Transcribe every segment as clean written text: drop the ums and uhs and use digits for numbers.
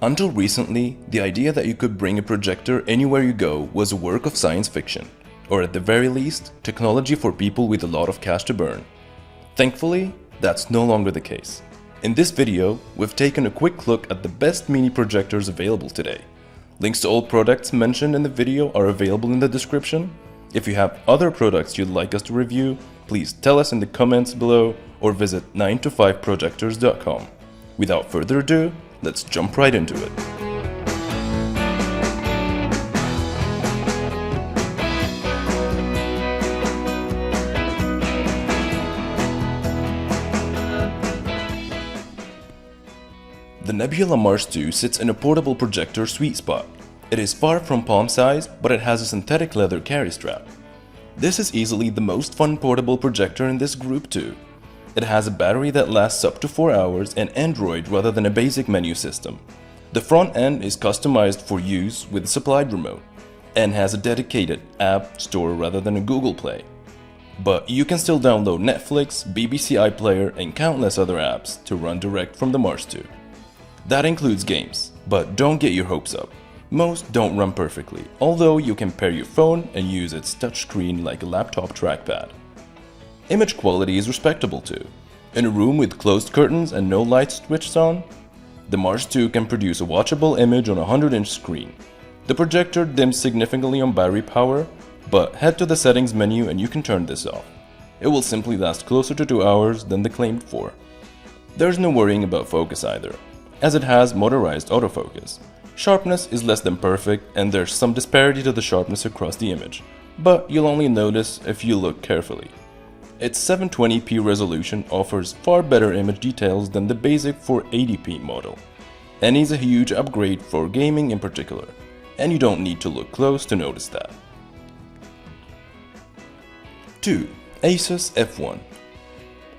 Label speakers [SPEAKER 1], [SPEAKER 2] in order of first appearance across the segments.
[SPEAKER 1] Until recently, the idea that you could bring a projector anywhere you go was a work of science fiction, or at the very least, technology for people with a lot of cash to burn. Thankfully, that's no longer the case. In this video, we've taken a quick look at the best mini projectors available today. Links to all products mentioned in the video are available in the description. If you have other products you'd like us to review, please tell us in the comments below or visit 9to5projectors.com. Without further ado, let's jump right into it. The Nebula Mars 2 sits in a portable projector sweet spot. It is far from palm size, but it has a synthetic leather carry strap. This is easily the most fun portable projector in this group too. It has a battery that lasts up to 4 hours and Android rather than a basic menu system. The front end is customized for use with a supplied remote and has a dedicated app store rather than a Google Play. But you can still download Netflix, BBC iPlayer and countless other apps to run direct from the Mars 2. That includes games, but don't get your hopes up. Most don't run perfectly, although you can pair your phone and use its touchscreen like a laptop trackpad. Image quality is respectable too. In a room with closed curtains and no lights switched on, the Mars 2 can produce a watchable image on a 100-inch screen. The projector dims significantly on battery power, but head to the settings menu and you can turn this off. It will simply last closer to 2 hours than the claimed 4. There's no worrying about focus either, as it has motorized autofocus. Sharpness is less than perfect and there's some disparity to the sharpness across the image, but you'll only notice if you look carefully. Its 720p resolution offers far better image details than the basic 480p model, and is a huge upgrade for gaming in particular, and you don't need to look close to notice that. 2. Asus F1.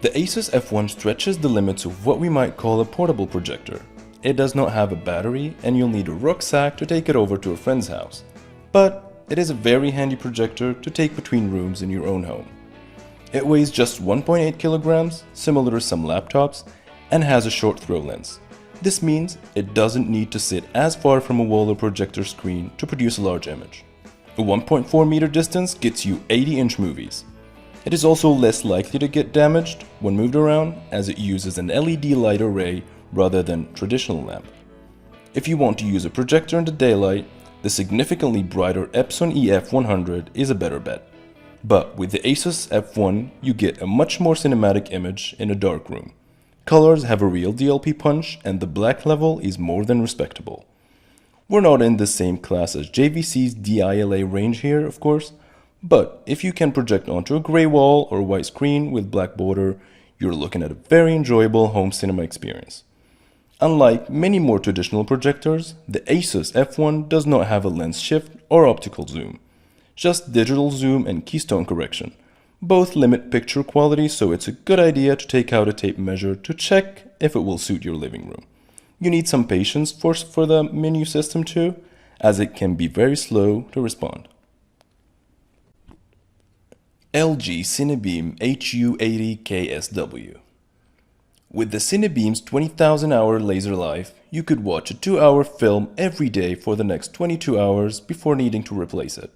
[SPEAKER 1] The Asus F1 stretches the limits of what we might call a portable projector. It does not have a battery and you'll need a rucksack to take it over to a friend's house, but it is a very handy projector to take between rooms in your own home. It weighs just 1.8 kilograms, similar to some laptops, and has a short throw lens. This means it doesn't need to sit as far from a wall or projector screen to produce a large image. A 1.4 meter distance gets you 80-inch movies. It is also less likely to get damaged when moved around, as it uses an LED light array rather than traditional lamp. If you want to use a projector in the daylight, the significantly brighter Epson EF100 is a better bet. But with the Asus F1, you get a much more cinematic image in a dark room. Colors have a real DLP punch and the black level is more than respectable. We're not in the same class as JVC's DILA range here, of course, but if you can project onto a gray wall or white screen with black border, you're looking at a very enjoyable home cinema experience. Unlike many more traditional projectors, the Asus F1 does not have a lens shift or optical zoom. Just digital zoom and keystone correction. Both limit picture quality, so it's a good idea to take out a tape measure to check if it will suit your living room. You need some patience for the menu system too, as it can be very slow to respond. LG CineBeam HU80KSW. With the CineBeam's 20,000-hour laser life, you could watch a 2-hour film every day for the next 22 hours before needing to replace it.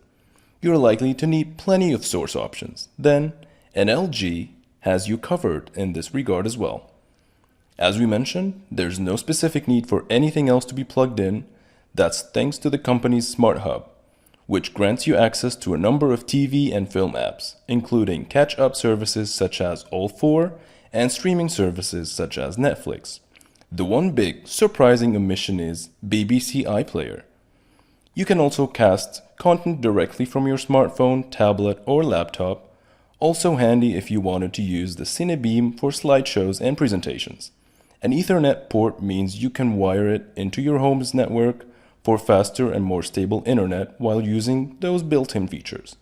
[SPEAKER 1] You're likely to need plenty of source options. Then, an LG has you covered in this regard as well. As we mentioned, there's no specific need for anything else to be plugged in. That's thanks to the company's Smart Hub, which grants you access to a number of TV and film apps, including catch-up services such as All4 and streaming services such as Netflix. The one big, surprising omission is BBC iPlayer. You can also cast content directly from your smartphone, tablet, or laptop, also handy if you wanted to use the CineBeam for slideshows and presentations. An Ethernet port means you can wire it into your home's network for faster and more stable internet while using those built-in features.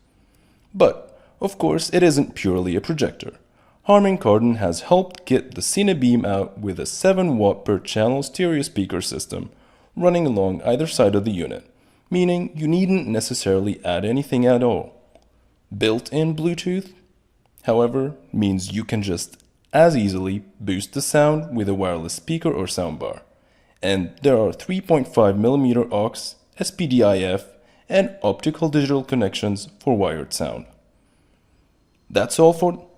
[SPEAKER 1] But, of course, it isn't purely a projector. Harman Kardon has helped get the CineBeam out with a 7 watt per channel stereo speaker system running along either side of the unit, meaning you needn't necessarily add anything at all. Built-in Bluetooth, however, means you can just as easily boost the sound with a wireless speaker or soundbar. and there are 3.5mm aux, SPDIF, and optical digital connections for wired sound. That's all for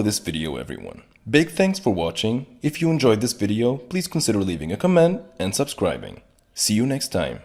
[SPEAKER 1] this video, everyone. Big thanks for watching. If you enjoyed this video, please consider leaving a comment and subscribing. See you next time.